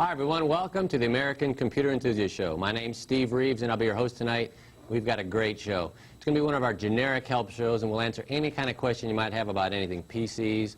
Hi everyone, welcome to the American Computer Enthusiast Show. My name's Steve Reeves and I'll be your host tonight. We've got a great show. It's going to be one of our generic help shows and we'll answer any kind of question you might have about anything, PCs,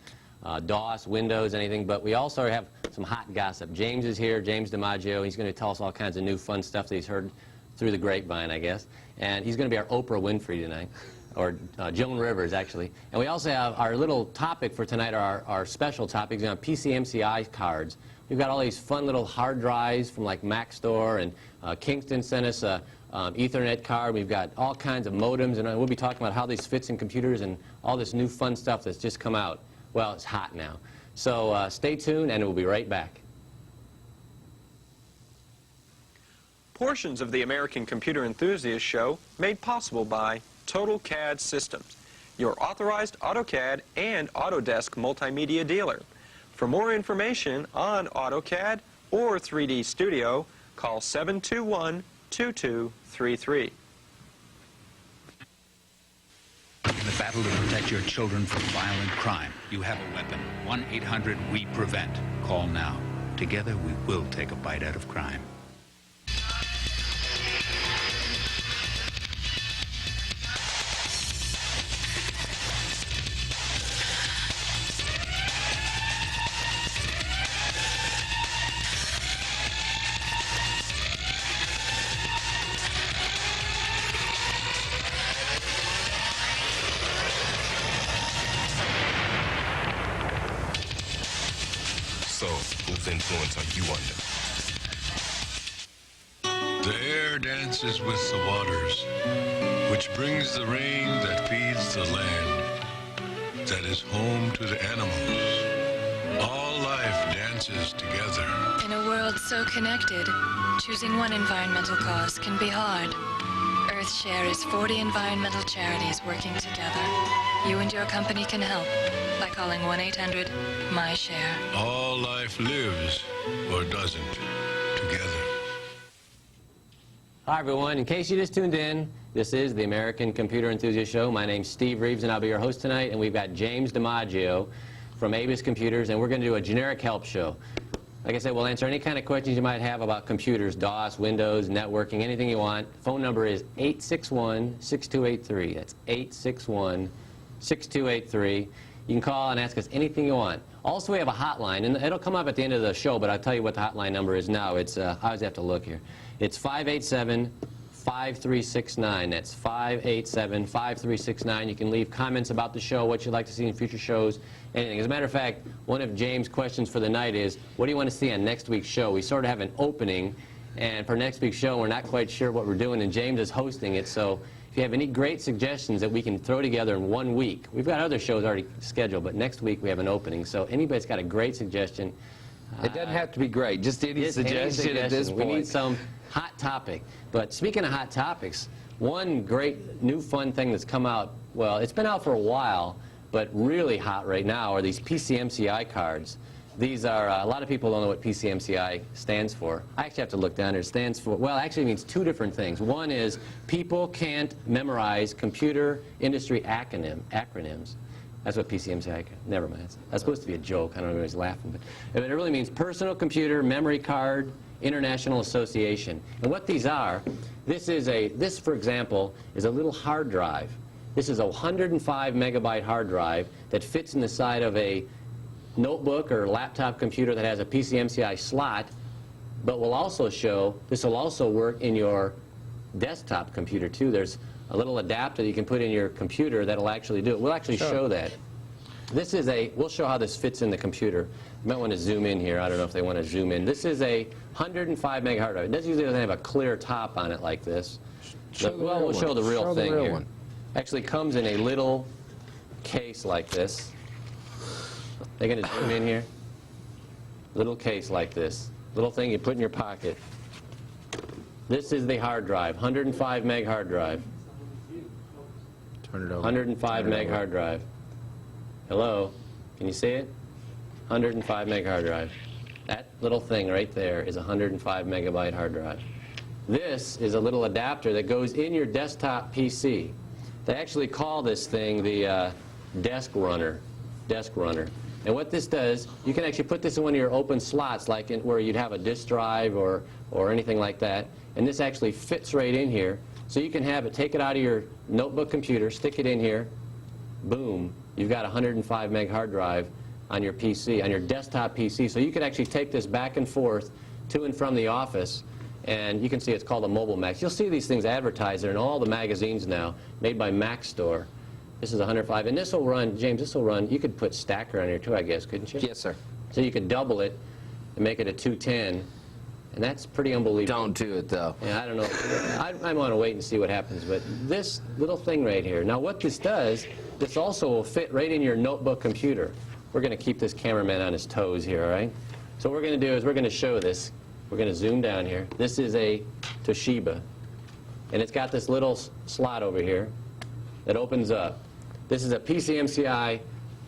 DOS, Windows, anything, but we also have some hot gossip. James is here, James DiMaggio. He's going to tell us all kinds of new fun stuff that he's heard through the grapevine, I guess. And he's going to be our Oprah Winfrey tonight, or Joan Rivers, actually. And we also have our little topic for tonight, our special topics on PCMCI cards. We've got all these fun little hard drives from like Mac Store, and Kingston sent us a Ethernet card. We've got all kinds of modems, and we'll be talking about how this fits in computers and all this new fun stuff that's just come out. Well, it's hot now. So stay tuned, and we'll be right back. Portions of the American Computer Enthusiast Show made possible by Total CAD Systems, your authorized AutoCAD and Autodesk multimedia dealer. For more information on AutoCAD or 3D Studio, call 721-2233. In the battle to protect your children from violent crime, you have a weapon. 1-800-WE-PREVENT. Call now. Together we will take a bite out of crime. So, whose influence are you under? The air dances with the waters, which brings the rain that feeds the land, that is home to the animals. All life dances together. In a world so connected, choosing one environmental cause can be hard. EarthShare is 40 environmental charities working together. You and your company can help by calling 1-800-MY-SHARE. All life lives, or doesn't, together. Hi everyone, in case you just tuned in, this is the American Computer Enthusiast Show. My name's Steve Reeves and I'll be your host tonight, and we've got James DiMaggio from Avis Computers, and we're going to do a generic help show. Like I said, we'll answer any kind of questions you might have about computers, DOS, Windows, networking, anything you want. Phone number is 861-6283. That's 861-6283. You can call and ask us anything you want. Also, we have a hotline, and it'll come up at the end of the show, but I'll tell you what the hotline number is now. It's, I always have to look here. It's 587-5369. That's 587-5369. You can leave comments about the show, what you'd like to see in future shows, anything. As a matter of fact, one of James' questions for the night is, what do you want to see on next week's show? We sort of have an opening, and for next week's show, we're not quite sure what we're doing, and James is hosting it, so if you have any great suggestions that we can throw together in 1 week, we've got other shows already scheduled, but next week we have an opening, so anybody's got a great suggestion. It doesn't have to be great, just any suggestion at this point. We need some hot topic. But speaking of hot topics, one great new fun thing that's come out, well, it's been out for a while, but really hot right now are these PCMCI cards. These are, a lot of people don't know what PCMCI stands for. I actually have to look down there. It stands for, well, actually it means two different things. One is people can't memorize computer industry acronyms. That's what PCMCI, never mind. That's supposed to be a joke. I don't know if anybody's laughing, but it really means Personal Computer Memory Card International Association. And what these are, this for example, is a little hard drive. This is a 105 megabyte hard drive that fits in the side of a notebook or laptop computer that has a PCMCI slot, but will also show, this will also work in your desktop computer too. There's a little adapter that you can put in your computer that'll actually do it. We'll actually show that. This is we'll show how this fits in the computer. You might want to zoom in here. I don't know if they want to zoom in. This is a 105 meg hard drive. It usually doesn't have a clear top on it like this. Well, we'll show the real thing here. Actually comes in a little case like this. They're going to zoom in here. Little case like this. Little thing you put in your pocket. This is the hard drive, 105 meg hard drive. Turn it over. 105 meg hard drive. Hello? Can you see it? 105 meg hard drive. That little thing right there is a 105 megabyte hard drive. This is a little adapter that goes in your desktop PC. They actually call this thing the desk runner. And what this does, you can actually put this in one of your open slots, like where you'd have a disk drive or anything like that. And this actually fits right in here. So you can have it, take it out of your notebook computer, stick it in here, boom, you've got a 105 meg hard drive on your PC, on your desktop PC. So you could actually take this back and forth to and from the office, and you can see it's called a Mobile Max. You'll see these things advertised in all the magazines now, made by Mac Store. This is 105, and this will run, James, this will run, you could put Stacker on here too, I guess, couldn't you? Yes, sir. So you could double it and make it a 210, and that's pretty unbelievable. Don't do it, though. Yeah, I don't know. I want to wait and see what happens, but this little thing right here, now what this does, this also will fit right in your notebook computer. We're going to keep this cameraman on his toes here, all right? So what we're going to do is we're going to show this. We're going to zoom down here. This is a Toshiba, and it's got this little slot over here that opens up. This is a PCMCI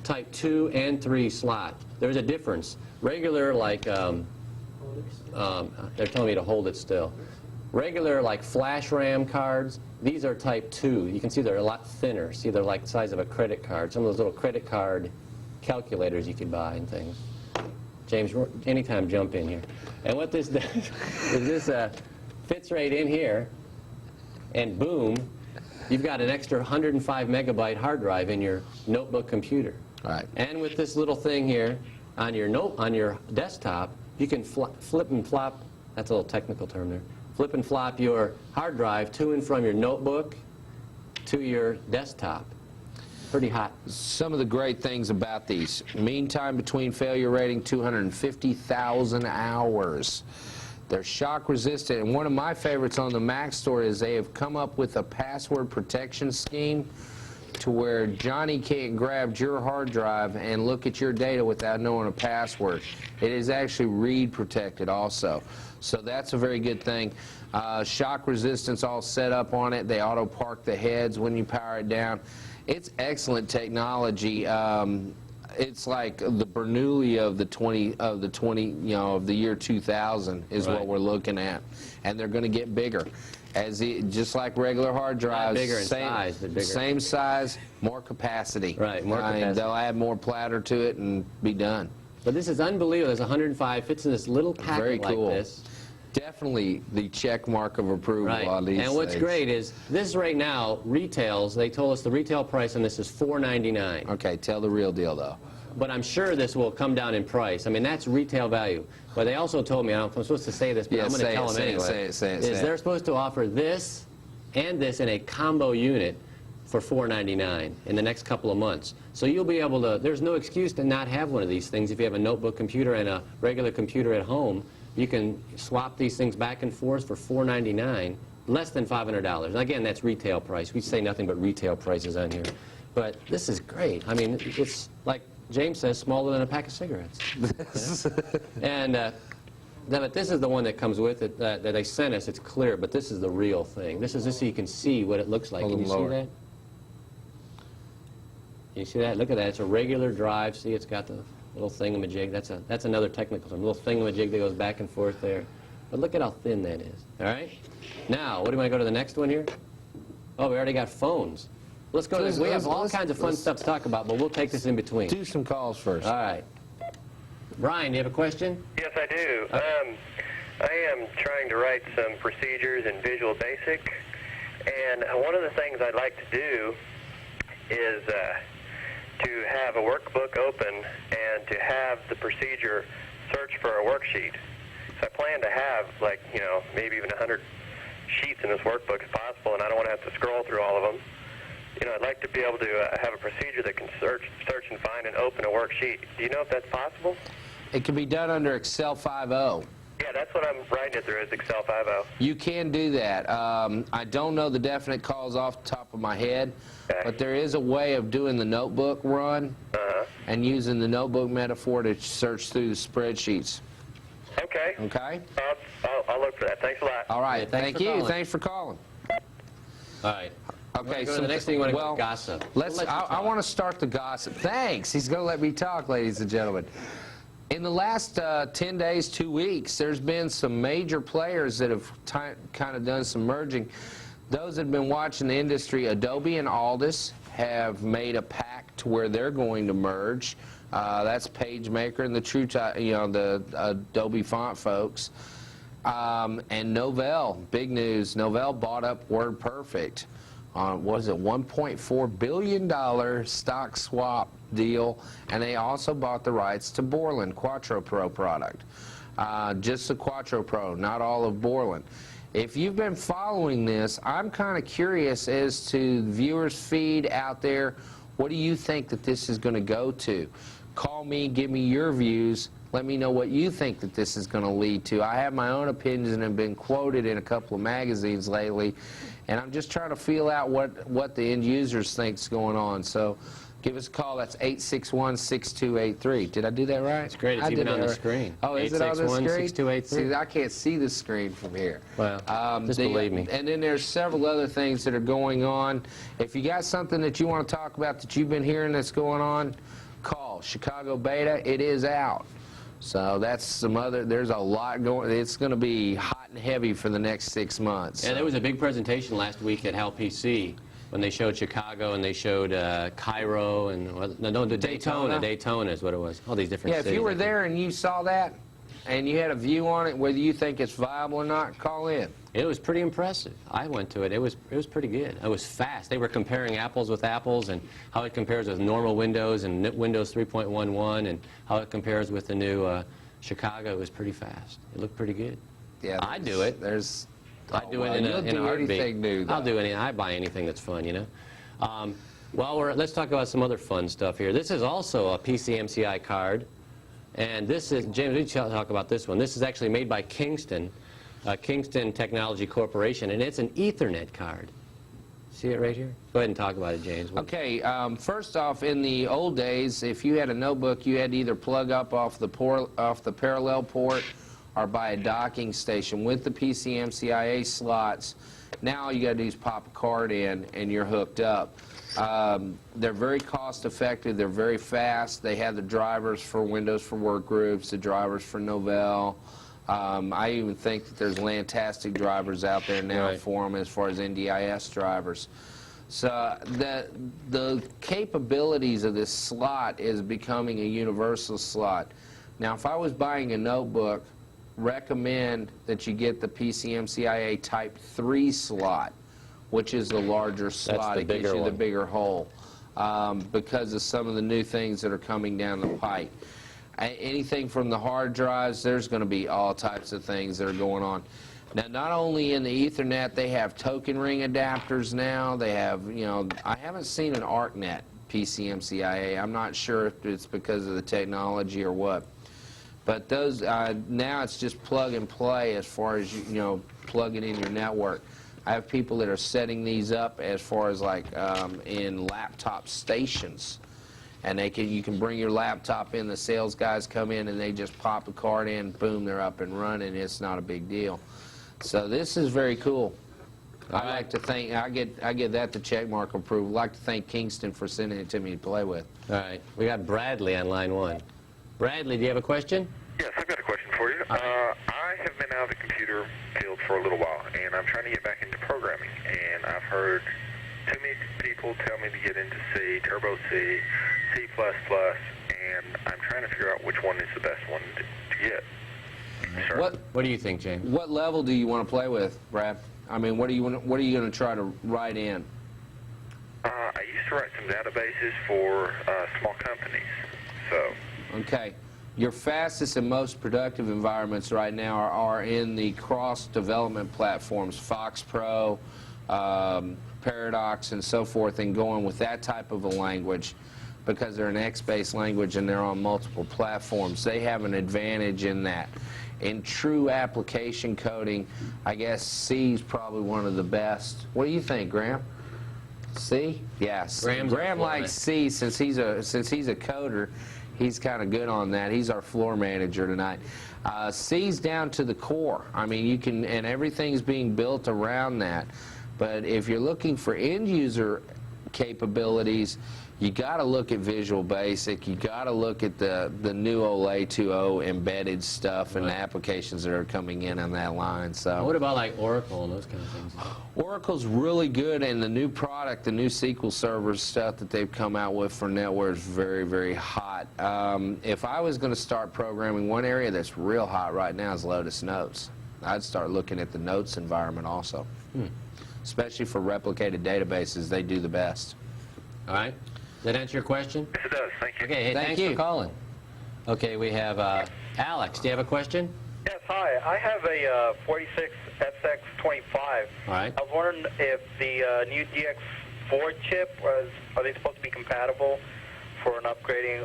Type 2 and 3 slot. There's a difference. Regular, like, they're telling me to hold it still. Regular, like flash RAM cards, these are Type 2. You can see they're a lot thinner. See, they're like the size of a credit card. Some of those little credit card calculators you could buy and things. James, anytime jump in here. And what this does is this fits right in here, and boom, you've got an extra 105 megabyte hard drive in your notebook computer. Right. And with this little thing here on your desktop, you can flip and flop. That's a little technical term there. Flip and flop your hard drive to and from your notebook to your desktop. Pretty hot. Some of the great things about these: mean time between failure rating 250,000 hours. They're shock resistant, and one of my favorites on the Mac Store is they have come up with a password protection scheme to where Johnny can't grab your hard drive and look at your data without knowing a password. It is actually read protected also, so that's a very good thing. Shock resistance all set up on it. They auto park the heads when you power it down. It's excellent technology. It's like the Bernoulli of the year 2000 is Right. what we're looking at, and they're going to get bigger, just like regular hard drives. Not bigger in size, but bigger. Same size, more capacity. Right, more capacity. They'll add more platter to it and be done. But this is unbelievable. There's 105, fits in this little packet Very cool. like this. Definitely the check mark of approval Right. on these And what's things. great is this right now retails. They told us the retail price on this is $4.99. Okay, tell the real deal though. But I'm sure this will come down in price. I mean, that's retail value. But they also told me, I don't know if I'm supposed to say this, but Yeah, I'm going to tell them anyway. say it. Is they're supposed to offer this and this in a combo unit for $4.99 in the next couple of months. So you'll be able to, there's no excuse to not have one of these things. If you have a notebook computer and a regular computer at home, you can swap these things back and forth for $4.99, less than $500. Again, that's retail price. We say nothing but retail prices on here. But this is great. I mean, it's like James says, smaller than a pack of cigarettes. And but this is the one that comes with it that they sent us. It's clear, but this is the real thing. This is just so you can see what it looks like. Can you see that? Can you see that? Look at that. It's a regular drive. See, it's got the little thingamajig. That's another technical term. Little thingamajig that goes back and forth there. But look at how thin that is. All right. Now, what do you want to go to the next one here? Oh, we already got phones. Let's go. We have all kinds of fun stuff to talk about, but we'll take this in between. Do some calls first. All right. Brian, do you have a question? Yes, I do. I am trying to write some procedures in Visual Basic, and one of the things I'd like to do is to have a workbook open and to have the procedure search for a worksheet. So I plan to have, like, maybe even 100 sheets in this workbook if possible, and I don't want to have to scroll through all of them. I'd like to be able to have a procedure that can search and find and open a worksheet. Do you know if that's possible? It can be done under Excel 5.0. Yeah, that's what I'm writing it through, is Excel 5.0. You can do that. I don't know the definite calls off the top of my head, Okay. but there is a way of doing the notebook run and using the notebook metaphor to search through the spreadsheets. Okay. Okay? I'll look for that. Thanks a lot. All right. Yeah, thanks Thank for you. calling. Thanks for calling. All right. Okay, Go to the next thing. You want to go to gossip? I want to start the gossip. Thanks. He's going to let me talk, ladies and gentlemen. In the last 10 days, 2 weeks, there's been some major players that have kind of done some merging. Those that have been watching the industry, Adobe and Aldus have made a pact to where they're going to merge. That's PageMaker and the the Adobe font folks. And Novell, big news. Novell bought up WordPerfect on, what is it, $1.4 billion stock swap deal, and they also bought the rights to Borland Quattro Pro product. Just the Quattro Pro, not all of Borland. If you've been following this, I'm kind of curious as to the viewers' feed out there. What do you think that this is going to go to? Call me, give me your views. Let me know what you think that this is going to lead to. I have my own opinions and have been quoted in a couple of magazines lately, and I'm just trying to feel out what the end users think's going on. So give us a call. That's 861-6283. Did I do that right? It's great. It's even on the screen. Oh, is it on the screen? 861-6283. See, I can't see the screen from here. Well, just believe me. And then there's several other things that are going on. If you got something that you want to talk about that you've been hearing that's going on, call. Chicago Beta, it is out. So that's some other, there's a lot going, it's going to be hot and heavy for the next 6 months. Yeah, there was a big presentation last week at Hal PC when they showed Chicago and they showed Cairo and, no, Daytona is what it was. All these different cities. Yeah, if you were there and you saw that and you had a view on it, whether you think it's viable or not, call in. It was pretty impressive. I went to it. It was pretty good. It was fast. They were comparing apples with apples and how it compares with normal Windows and Windows 3.11 and how it compares with the new Chicago. It was pretty fast. It looked pretty good. Yeah, I'd do it. I'd do it in a heartbeat. Anything new, I'll do anything. I buy anything that's fun, you know. Well, let's talk about some other fun stuff here. This is also a PCMCI card, and this is, James, we should talk about this one. This is actually made by Kingston. Kingston Technology Corporation, and it's an Ethernet card. See it right here? Go ahead and talk about it, James. Okay, first off, in the old days, if you had a notebook, you had to either plug up off the parallel port or buy a docking station with the PCMCIA slots. Now all you got to do is pop a card in and you're hooked up. They're very cost effective, they're very fast. They have the drivers for Windows for Workgroups, the drivers for Novell. I even think that there's Lantastic drivers out there now for them as far as NDIS drivers. So the capabilities of this slot is becoming a universal slot. Now, if I was buying a notebook, recommend that you get the PCMCIA Type 3 slot, which is the larger slot. It gives you the bigger hole because of some of the new things that are coming down the pipe. Anything from the hard drives, there's going to be all types of things that are going on. Now, not only in the Ethernet, they have token ring adapters now. They have, you know, I haven't seen an ArcNet PCMCIA. I'm not sure if it's because of the technology or what. But those, now it's just plug and play as far as, you know, plugging in your network. I have people that are setting these up as far as like in laptop stations. And you can bring your laptop in, the sales guys come in and they just pop a card in, boom, they're up and running. It's not a big deal. So this is very cool. I like to thank, I get that to checkmark approval. I'd like to thank Kingston for sending it to me to play with. All right. We got Bradley on line one. Bradley, do you have a question? Yes, I've got a question for you. I have been out of the computer field for a little while, and I'm trying to get back into programming. And I've heard too many people tell me to get into C, Turbo C, C++, and I'm trying to figure out which one is the best one to get. Sure. What do you think, James? What level do you want to play with, Brad? I mean, what are you going to try to write in? I used to write some databases for small companies. So. Okay. Your fastest and most productive environments right now are in the cross-development platforms, FoxPro, Paradox, and so forth, and going with that type of a language because they're an X-based language and they're on multiple platforms. They have an advantage in that. In true application coding, I guess C is probably one of the best. What do you think, Graham? C? Yes. Graham likes C since he's a coder. He's kind of good on that. He's our floor manager tonight. C's down to the core. I mean, you can, and everything's being built around that. But if you're looking for end user capabilities. You got to look at Visual Basic. You got to look at the new Olay 2.0 embedded stuff and the applications that are coming in on that line. So What about like Oracle and those kind of things? Oracle's really good, and the new product, the new SQL Server stuff that they've come out with for NetWare is very, very hot. If I was going to start programming, one area that's real hot right now is Lotus Notes. I'd start looking at the Notes environment also. Especially for replicated databases, they do the best. All right. Does that answer your question? Yes, it does. Thank you. Okay, hey, Thank thanks you. for calling. Okay, we have Alex. Do you have a question? Yes, hi. I have a 46SX25. All right. I was wondering if the new DX4 chip, are they supposed to be compatible for an upgrading,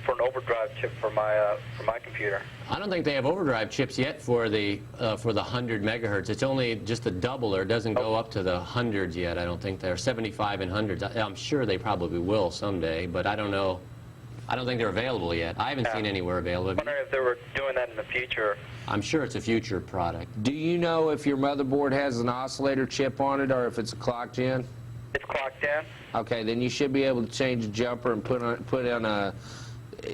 for an overdrive chip for my computer? I don't think they have overdrive chips yet for the 100 megahertz. It's only just a doubler. It doesn't go up to the hundreds yet. I don't think they're 75 and hundreds. I'm sure they probably will someday, but I don't know. I don't think they're available yet. I haven't seen anywhere available. I was wondering if they were doing that in the future. I'm sure it's a future product. Do you know if your motherboard has an oscillator chip on it or if it's a clock gen? It's clocked in. Okay, then you should be able to change the jumper and put on a.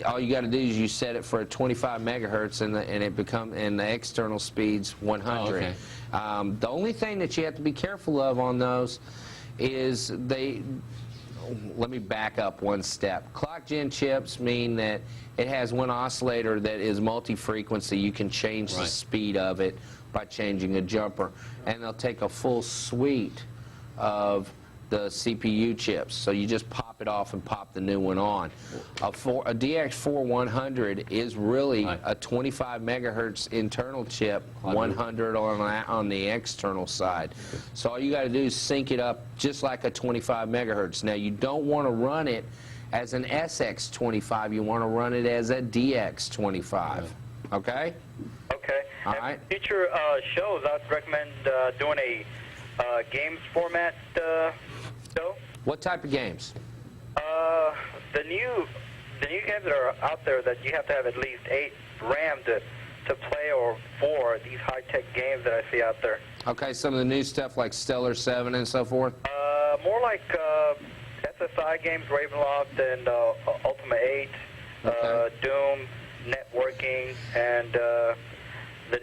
All you got to do is you set it for a 25 megahertz and the external speed's 100. Oh, okay. The only thing that you have to be careful of on those is let me back up one step. Clock gen chips mean that it has one oscillator that is multi-frequency. You can change the speed of it by changing a jumper, and they'll take a full suite of the CPU chips. So you just pop it off and pop the new one on. A DX4 100 is really a 25 megahertz internal chip, 100 on the external side. So all you got to do is sync it up just like a 25 megahertz. Now you don't want to run it as an SX25. You want to run it as a DX25. Okay? Okay. All right. Future shows, I would recommend doing a games format show. What type of games? The new games that are out there that you have to have at least 8 RAM to play, or 4 these high-tech games that I see out there. Okay, some of the new stuff like Stellar 7 and so forth? More like SSI games, Ravenloft and Ultima 8, Doom, networking, and the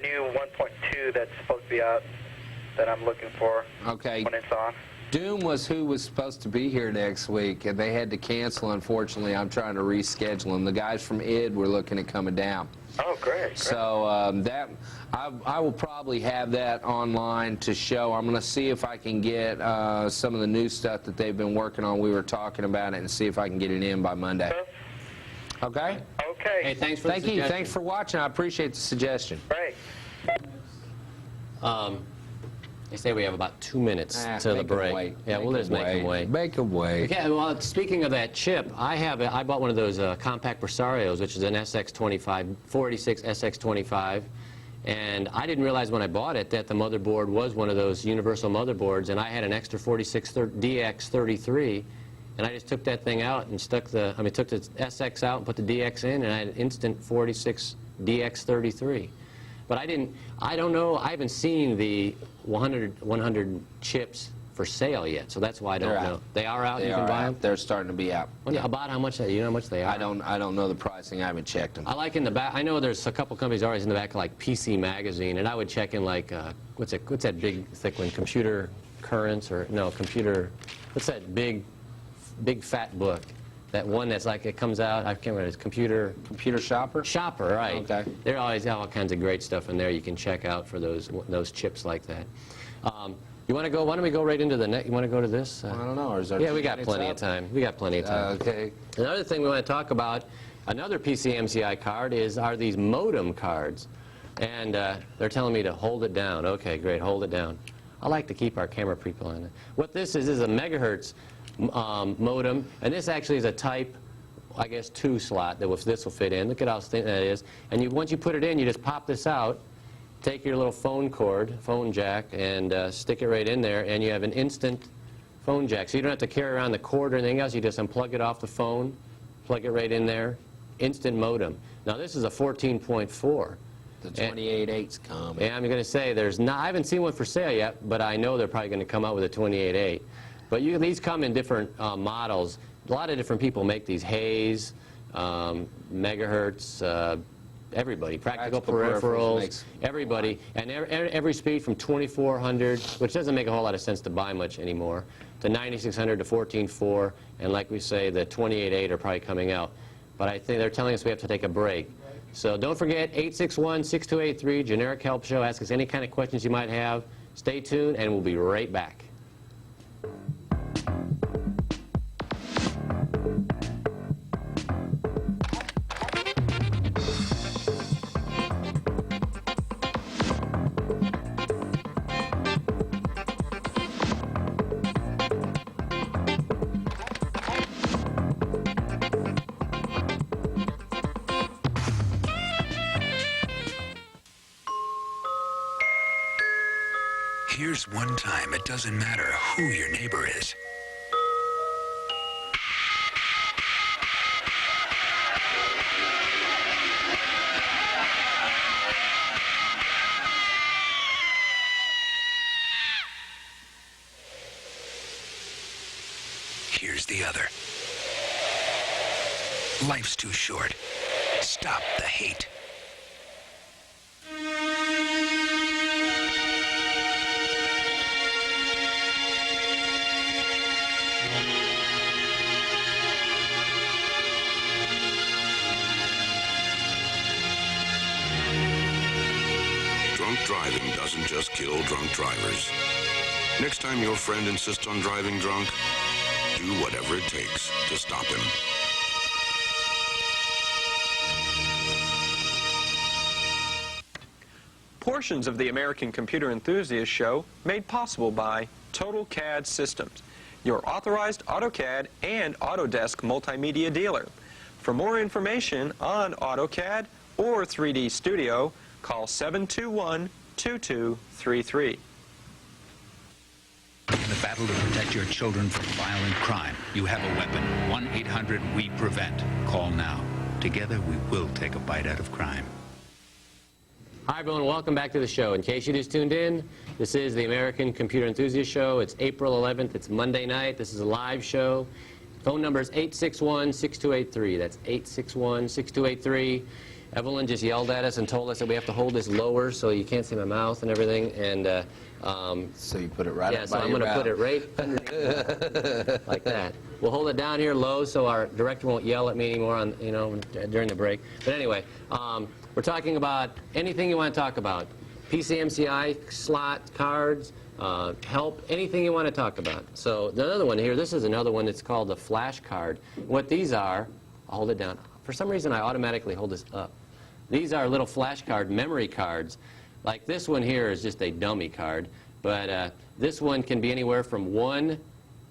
new 1.2 that's supposed to be out that I'm looking for Okay. when it's on. Doom was who was supposed to be here next week, and they had to cancel. Unfortunately, I'm trying to reschedule them. The guys from id were looking at coming down. Oh, great. So I will probably have that online to show. I'm going to see if I can get some of the new stuff that they've been working on. We were talking about it, and see if I can get it in by Monday. Okay? Okay. Hey, thanks for the Thank you. suggestion. Thanks for watching. I appreciate the suggestion. Great. They say we have about 2 minutes to the Make 'em break. wait. Yeah, we'll just make them wait. Make them wait. Okay, well, speaking of that chip, I bought one of those compact Presarios, which is an SX25, 486 SX25, and I didn't realize when I bought it that the motherboard was one of those universal motherboards, and I had an extra 46 DX33, and I just took that thing out and took the SX out and put the DX in, and I had an instant 46 DX33. But I don't know, I haven't seen the 100 chips for sale yet, so that's why I don't know. They are out, you can buy them? They're starting to be out. Well, about how much, do you know how much they are? I don't know the pricing. I haven't checked them. I like in the back, I know there's a couple companies always in the back like PC Magazine, and I would check in like, what's that big thick one, Computer Currents, or no, what's that big fat book? That one that's like, it comes out, I can't remember, it's Computer Shopper? Shopper, right. Okay. They always have all kinds of great stuff in there you can check out for those chips like that. You want to go, why don't we go right into the next, you want to go to this? I don't know. Is there Yeah, 2 we got minutes plenty up? of time. We got plenty of time. Okay. Another thing we want to talk about, another PCMCI card, are these modem cards. And they're telling me to hold it down. Okay, great, hold it down. I like to keep our camera people on it. What this is a megahertz modem, and this actually is a type, I guess, 2 slot that this will fit in. Look at how thin that is. And once you put it in, you just pop this out, take your little phone jack, and stick it right in there, and you have an instant phone jack. So you don't have to carry around the cord or anything else. You just unplug it off the phone, plug it right in there, instant modem. Now this is a 14.4. The 28.8's coming. Yeah, I'm going to say I haven't seen one for sale yet, but I know they're probably going to come out with a 28.8. But these come in different models. A lot of different people make these. Hayes, megahertz, everybody, practical peripherals, everybody, and every speed from 2400, which doesn't make a whole lot of sense to buy much anymore, to 9600 to 14.4, and like we say, the 28.8 are probably coming out. But I think they're telling us we have to take a break. So don't forget, 861-6283, Generic Help Show. Ask us any kind of questions you might have. Stay tuned, and we'll be right back. Here's one time it doesn't matter who your neighbor is. Here's the other. Life's too short. Stop the hate. Drunk driving doesn't just kill drunk drivers. Next time your friend insists on driving drunk, do whatever it takes to stop him. Portions of the American Computer Enthusiast Show made possible by Total CAD Systems, your authorized AutoCAD and Autodesk multimedia dealer. For more information on AutoCAD or 3D Studio, call 721-2233. In the battle to protect your children from violent crime, you have a weapon. 1-800-WE-PREVENT. Call now. Together, we will take a bite out of crime. Hi, everyone. Welcome back to the show. In case you just tuned in, this is the American Computer Enthusiast Show. It's April 11th. It's Monday night. This is a live show. Phone number is 861-6283. That's 861-6283. Evelyn just yelled at us and told us that we have to hold this lower so you can't see my mouth and everything. And so you put it right up so by I'm your going to put it mouth. right underneath, like that. We'll hold it down here low so our director won't yell at me anymore on, during the break. But anyway, we're talking about anything you want to talk about. PCMCI, slot, cards, help, anything you want to talk about. So the other one here, this is another one that's called the flash card. What these are, I'll hold it down. For some reason, I automatically hold this up. These are little flash card memory cards. Like this one here is just a dummy card, but this one can be anywhere from 1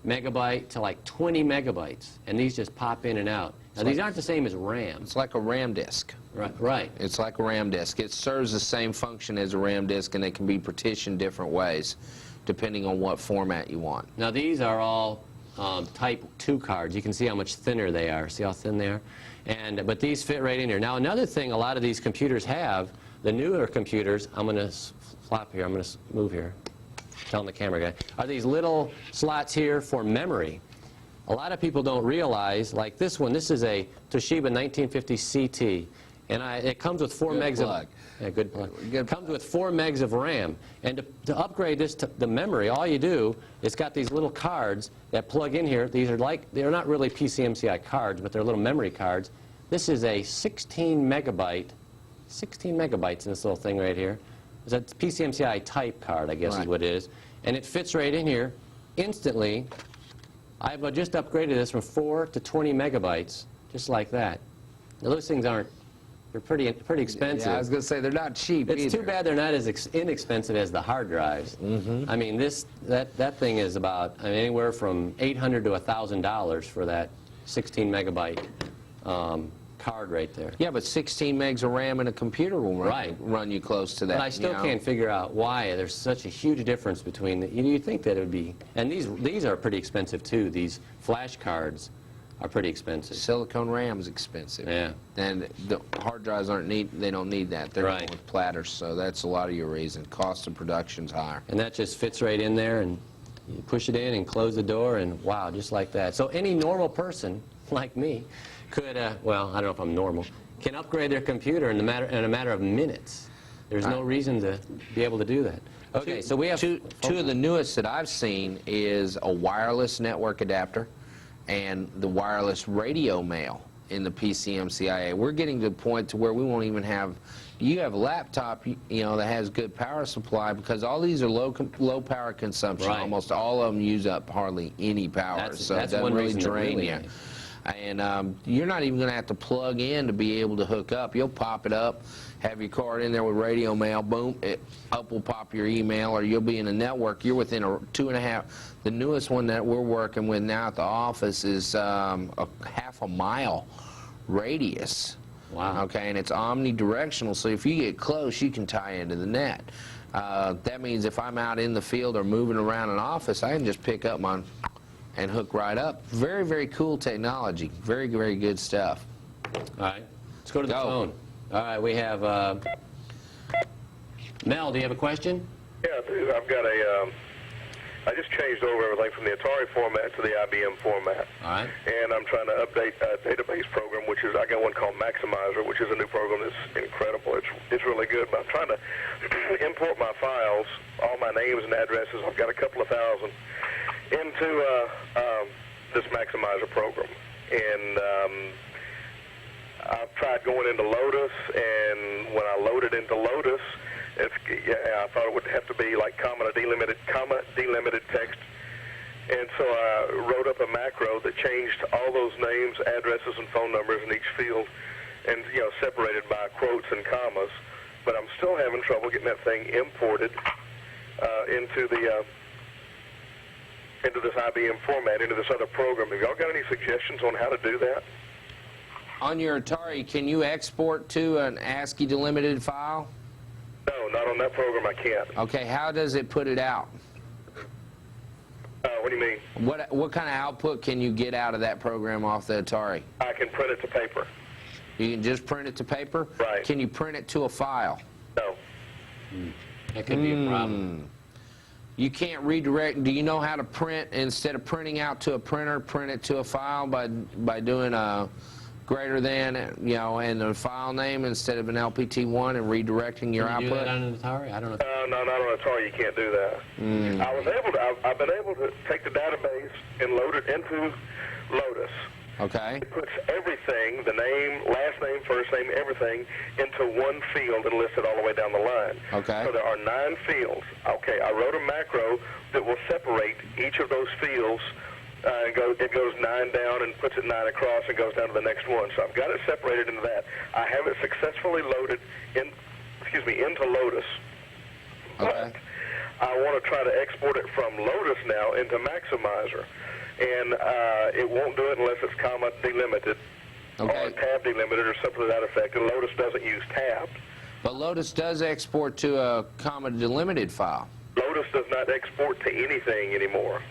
megabyte to like 20 megabytes, and these just pop in and out. Now, these aren't the same as RAM. It's like a RAM disk. Right. It's like a RAM disk. It serves the same function as a RAM disk, and it can be partitioned different ways, depending on what format you want. Now, these are all Type 2 cards. You can see how much thinner they are. See how thin they are? But these fit right in here. Now, another thing a lot of these computers have, the newer computers, I'm going to flop here, I'm going to move here, telling the camera guy, are these little slots here for memory. A lot of people don't realize, like this one, this is a Toshiba 1950 CT, and it comes with 4 megs of... Yeah, good plug. It comes with 4 megs of RAM. And to upgrade this to the memory, all you do, it's got these little cards that plug in here. These are they're not really PCMCI cards, but they're little memory cards. This is a 16 megabytes in this little thing right here. It's a PCMCI type card, I guess is what it is. And it fits right in here instantly. I've just upgraded this from 4 to 20 megabytes, just like that. Now, those things aren't... They're pretty expensive. Yeah, I was going to say, they're not cheap It's either. too bad they're not as inexpensive as the hard drives. I mean, that thing is about anywhere from $800 to $1,000 for that 16 megabyte card right there. Yeah, but 16 megs of RAM in a computer will run you close to that. But I still can't figure out why there's such a huge difference between you'd think that it would be, and these are pretty expensive too. These flash cards are pretty expensive. Silicone RAM is expensive. Yeah. And the hard drives they don't need that. They're going with platters, so that's a lot of your reason. Cost of production's higher. And that just fits right in there, and You push it in and close the door, and wow, just like that. So any normal person like me could, well, I don't know if I'm normal, can upgrade their computer in a matter of minutes. There's no reason to be able to do that. Okay, so we have two of the newest that I've seen is a wireless network adapter and the wireless radio mail in the PCMCIA. We're getting to the point to where we won't even have, you have a laptop, you know, that has good power supply, because all these are low power consumption. Right. Almost all of them use up hardly any power, so it doesn't really drain you. And you're not even going to have to plug in to be able to hook up. You'll pop it up, have your card in there with radio mail, boom, up will pop your email, or you'll be in a network. You're within a 2.5. The newest one that we're working with now at the office is a half a mile radius. Wow. Okay, and it's omnidirectional, so if you get close, you can tie into the net. That means if I'm out in the field or moving around an office, I can just pick up my and hook right up. Very, very cool technology. Very, very good stuff. All right, let's go to the phone. All right, we have Mel. Do you have a question? Yeah, I do. I've got I just changed over everything from the Atari format to the IBM format. All right. And I'm trying to update a database program, which is, I got one called Maximizer, which is a new program that's incredible. It's really good, but I'm trying to import my files, all my names and addresses. I've got a couple of thousand into this Maximizer program. And I've tried going into Lotus, and when I loaded into Lotus, I thought it would have to be like comma delimited text. And so I wrote up a macro that changed all those names, addresses, and phone numbers in each field, and separated by quotes and commas. But I'm still having trouble getting that thing imported into this IBM format, into this other program. Have y'all got any suggestions on how to do that? On your Atari, can you export to an ASCII delimited file? No, not on that program. I can't. Okay, how does it put it out? What do you mean? What kind of output can you get out of that program off the Atari? I can print it to paper. You can just print it to paper? Right. Can you print it to a file? No. That could be a problem. You can't redirect. Do you know how to print, instead of printing out to a printer, print it to a file by doing a greater than, and the file name instead of an LPT1 and redirecting your output? Can you do that on an Atari? I don't know. No, not on Atari. You can't do that. I was able to. I've been able to take the database and load it into Lotus. Okay. It puts everything, the name, last name, first name, everything, into one field and lists it all the way down the line. Okay. So there are 9 fields. Okay, I wrote a macro that will separate each of those fields. It goes 9 down and puts it 9 across and goes down to the next one. So I've got it separated into that. I have it successfully loaded into Lotus. Okay. But I want to try to export it from Lotus now into Maximizer. And it won't do it unless it's comma delimited, or tab delimited, or something to that effect. And Lotus doesn't use tabs. But Lotus does export to a comma delimited file. Lotus does not export to anything anymore.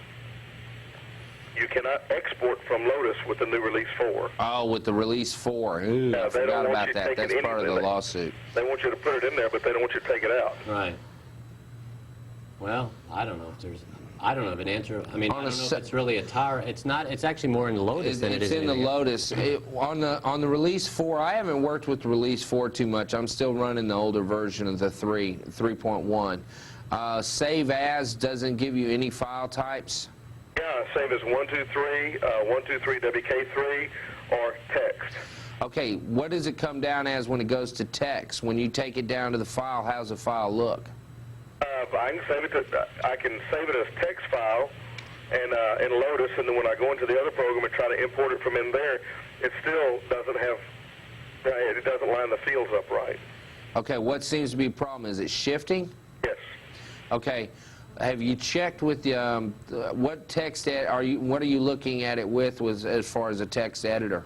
You cannot export from Lotus with the new Release 4. Oh, with the Release 4. Ooh, I forgot about that. That's part of the lawsuit. They want you to put it in there, but they don't want you to take it out. Right. Well, I don't know if there's... I don't have an answer. I mean, I don't know if it's really Atari. It's not. It's actually more in Lotus than it is in the Lotus. On the Release 4, I haven't worked with the Release 4 too much. I'm still running the older version of the 3.1. Save as doesn't give you any file types. Yeah, save as 123, 123 WK3, or text. Okay, what does it come down as when it goes to text? When you take it down to the file, how's the file look? I can save it as text file and in Lotus, and then when I go into the other program and try to import it from in there, it still doesn't have, it doesn't line the fields up right. Okay, what seems to be a problem? Is it shifting? Yes. Okay, have you checked with the what text what are you looking at it with as far as a text editor?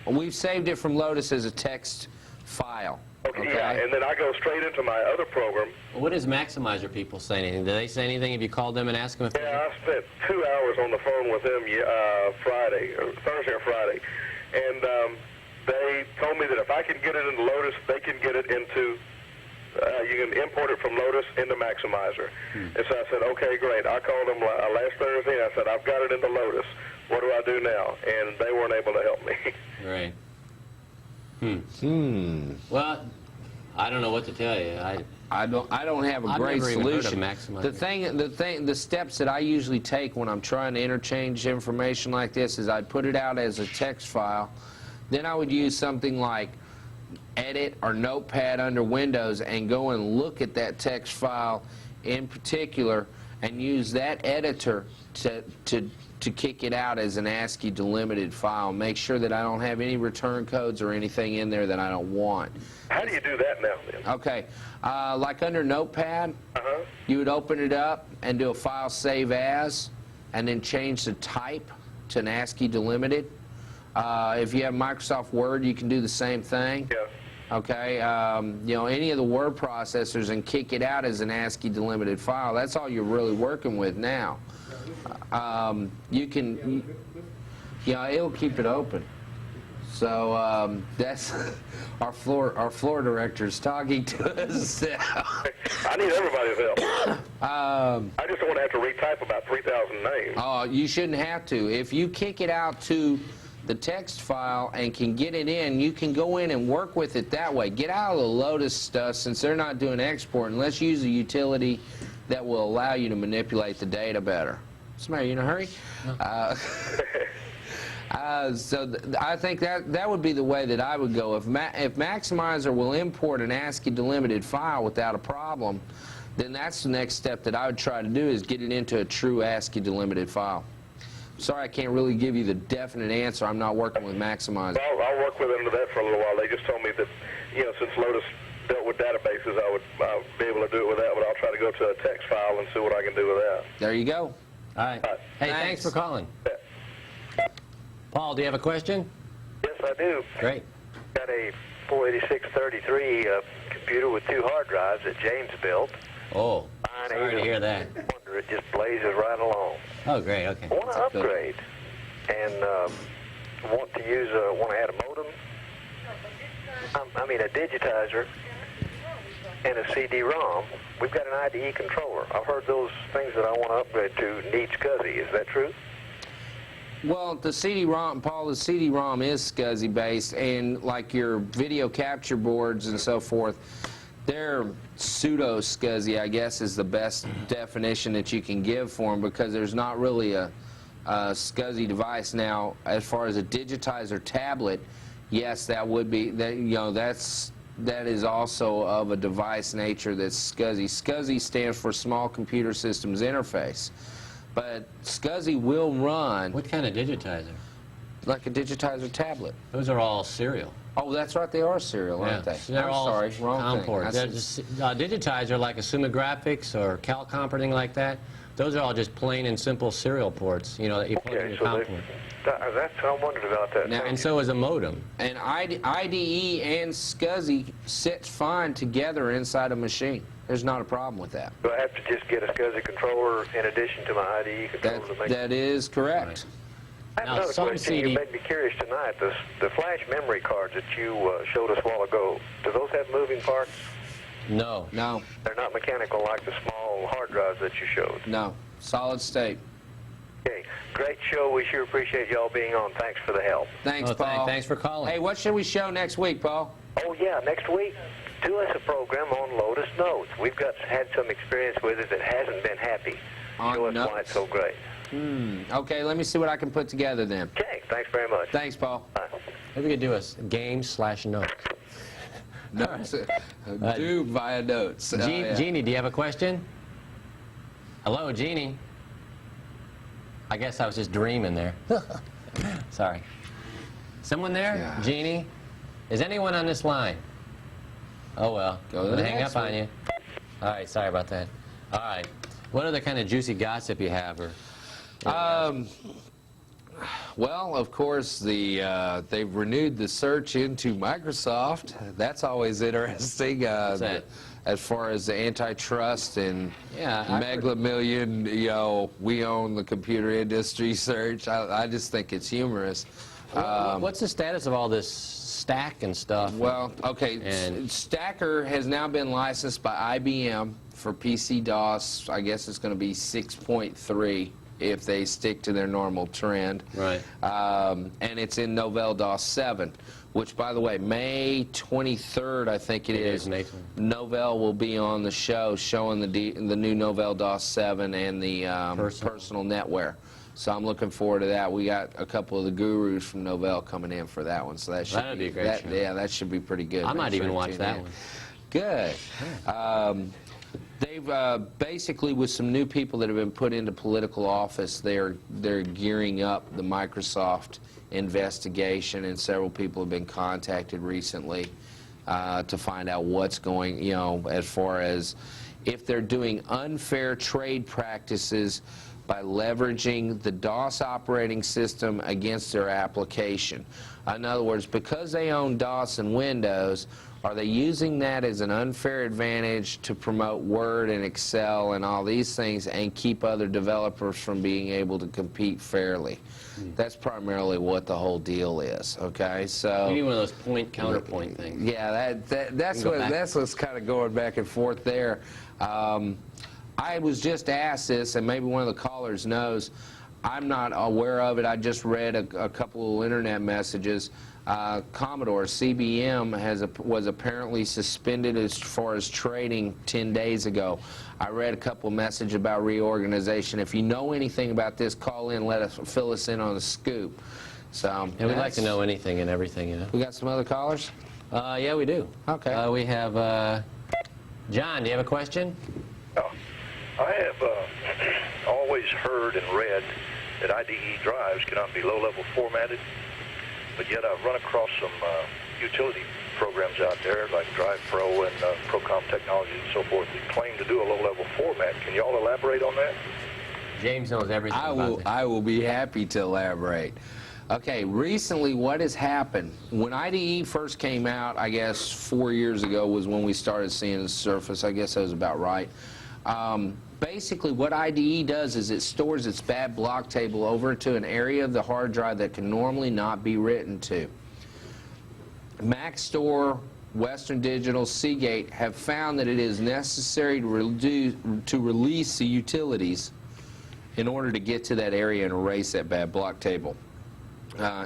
We've saved it from Lotus as a text file. Okay, yeah, and then I go straight into my other program. What does Maximizer people say anything? Do they say anything? Have you called them and asked them if I spent 2 hours on the phone with them Thursday or Friday, and they told me that if I can get it into Lotus, they can get it into you can import it from Lotus into Maximizer. And so I said, okay, great. I called them last Thursday, and I said, I've got it into Lotus. What do I do now? And they weren't able to help me. Right. Well, I don't know what to tell you. I don't have a great solution. The steps that I usually take when I'm trying to interchange information like this is I'd put it out as a text file. Then I would use something like Edit or Notepad under Windows and go and look at that text file in particular and use that editor to kick it out as an ASCII delimited file. Make sure that I don't have any return codes or anything in there that I don't want. How do you do that now, then? Okay, like under Notepad, you would open it up and do a file save as, and then change the type to an ASCII delimited. If you have Microsoft Word, you can do the same thing. Yeah. Okay, you know, any of the word processors and kick it out as an ASCII delimited file. That's all you're really working with now. You can, you know, it'll keep it open. So that's our floor director's talking to us now. I need everybody's help. I just don't want to have to retype about 3,000 names. Oh, you shouldn't have to. If you kick it out to the text file and can get it in, you can go in and work with it that way. Get out of the Lotus stuff, since they're not doing export, and let's use a utility that will allow you to manipulate the data better. Somebody, you in a hurry? No. I think that would be the way that I would go. If Maximizer will import an ASCII delimited file without a problem, then that's the next step that I would try to do, is get it into a true ASCII delimited file. Sorry, I can't really give you the definite answer. I'm not working with Maximizer. Well, I'll work with them to that for a little while. They just told me that, you know, since Lotus dealt with databases, I would be able to do it with that, but I'll try to go to a text file and see what I can do with that. There you go. All right. Hey, thanks for calling. Yeah. Paul, do you have a question? Yes, I do. Great. Got a 48633 computer with 2 hard drives that James built. Oh, sorry to hear that. Wonder, it just blazes right along. Oh, great. Okay. I want to upgrade, and want to add a modem. I mean a digitizer and a CD-ROM. We've got an IDE controller. I've heard those things that I want to upgrade to need SCSI. Is that true? Well, the CD-ROM, Paul, the CD-ROM is SCSI based, and like your video capture boards and so forth, they're pseudo SCSI, I guess, is the best definition that you can give for them, because there's not really a SCSI device. Now, as far as a digitizer tablet, yes, that would be, that, you know, that is also of a device nature that's SCSI. SCSI stands for Small Computer Systems Interface. But SCSI will run... What kind of digitizer? Like a digitizer tablet. Those are all serial. Oh, that's right, they are serial, aren't they? They're all sorry, wrong thing. Digitizer, like a Summa Graphics or CalComp or anything like that, those are all just plain and simple serial ports, you know, that you plug in your COM port. That's I wondered about that. Now, and so is a modem. And IDE and SCSI sits fine together inside a machine. There's not a problem with that. Do I have to just get a SCSI controller in addition to my IDE controller to make that is correct. Right. I have another question. You made me curious tonight. The flash memory cards that you showed us a while ago, do those have moving parts? No. No. They're not mechanical like the small hard drives that you showed? No. Solid state. Okay. Great show. We sure appreciate y'all being on. Thanks for the help. Thanks, Paul. Thanks for calling. Hey, what should we show next week, Paul? Oh, yeah, next week, do us a program on Lotus Notes. We've had some experience with it that hasn't been happy. Show us why it's so great. Okay, let me see what I can put together then. Okay, thanks very much. Thanks, Paul. Bye. Maybe we could do a game/note. Notes. Do via notes. Jeannie, do you have a question? Hello, Jeannie. I guess I was just dreaming there. Sorry. Someone there? Yeah. Jeannie? Is anyone on this line? Oh, well. I'm going to hang up on you. All right, sorry about that. All right. What other kind of juicy gossip you have? Well, of course, they've renewed the search into Microsoft. That's always interesting. As far as the antitrust and Mega-million, you know, we own the computer industry search, I just think it's humorous. What's the status of all this stack and stuff? Well, okay, And Stacker has now been licensed by IBM for PC-DOS. I guess it's going to be 6.3 if they stick to their normal trend. Right. And it's in Novell DOS 7, which, by the way, May 23rd, I think it is. May 23rd. Novell will be on the show showing the new Novell DOS 7 and the personal NetWare. So I'm looking forward to that. We got a couple of the gurus from Novell coming in for that one, so that'd be a great show. Yeah, that should be pretty good. I might even watch that one. Good. They've basically, with some new people that have been put into political office, they're gearing up the Microsoft investigation, and several people have been contacted recently to find out what's going, you know, as far as if they're doing unfair trade practices by leveraging the DOS operating system against their application. In other words, because they own DOS and Windows, are they using that as an unfair advantage to promote Word and Excel and all these things and keep other developers from being able to compete fairly? That's primarily what the whole deal is, okay? So you need one of those point counterpoint things. Yeah, that's what's kind of going back and forth there. I was just asked this, and maybe one of the callers knows. I'm not aware of it. I just read a couple of internet messages. Commodore, CBM, was apparently suspended as far as trading 10 days ago. I read a couple of messages about reorganization. If you know anything about this, call in, fill us in on the scoop. So, and we'd like to know anything and everything, you know. We got some other callers? Yeah, we do. Okay. We have John, do you have a question? I have always heard and read that IDE drives cannot be low-level formatted, but yet I've run across some utility programs out there like Drive Pro and Procom Technologies and so forth that claim to do a low-level format. Can you all elaborate on that? James knows everything about this. I will be happy to elaborate. Okay, recently what has happened, when IDE first came out, I guess 4 years ago was when we started seeing the surface. I guess that was about right. Basically, what IDE does is it stores its bad block table over to an area of the hard drive that can normally not be written to. MacStore, Western Digital, Seagate have found that it is necessary to release the utilities in order to get to that area and erase that bad block table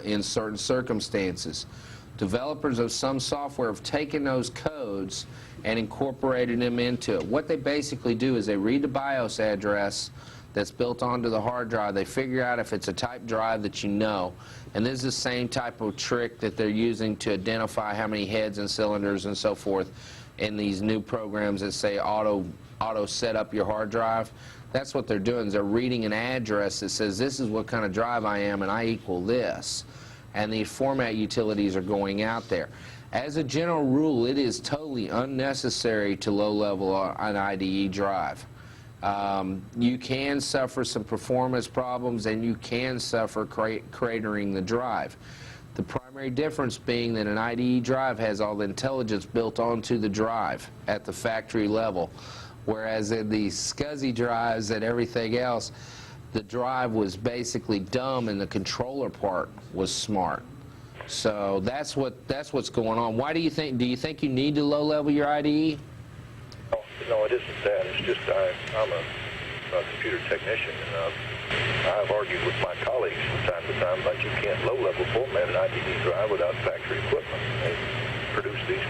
in certain circumstances. Developers of some software have taken those codes and incorporated them into it. What they basically do is they read the BIOS address that's built onto the hard drive. They figure out if it's a type drive that you know. And this is the same type of trick that they're using to identify how many heads and cylinders and so forth in these new programs that say auto set up your hard drive. That's what they're doing, is they're reading an address that says this is what kind of drive I am and I equal this. And these format utilities are going out there. As a general rule, it is totally unnecessary to low-level an IDE drive. You can suffer some performance problems, and you can suffer cratering the drive. The primary difference being that an IDE drive has all the intelligence built onto the drive at the factory level, whereas in the SCSI drives and everything else, the drive was basically dumb and the controller part was smart. So that's what's going on. Why do you think you need to low level your IDE? No, it isn't that. It's just I'm a computer technician, and I've argued with my colleagues from time to time that you can't low level format an IDE drive without factory equipment. They produce these.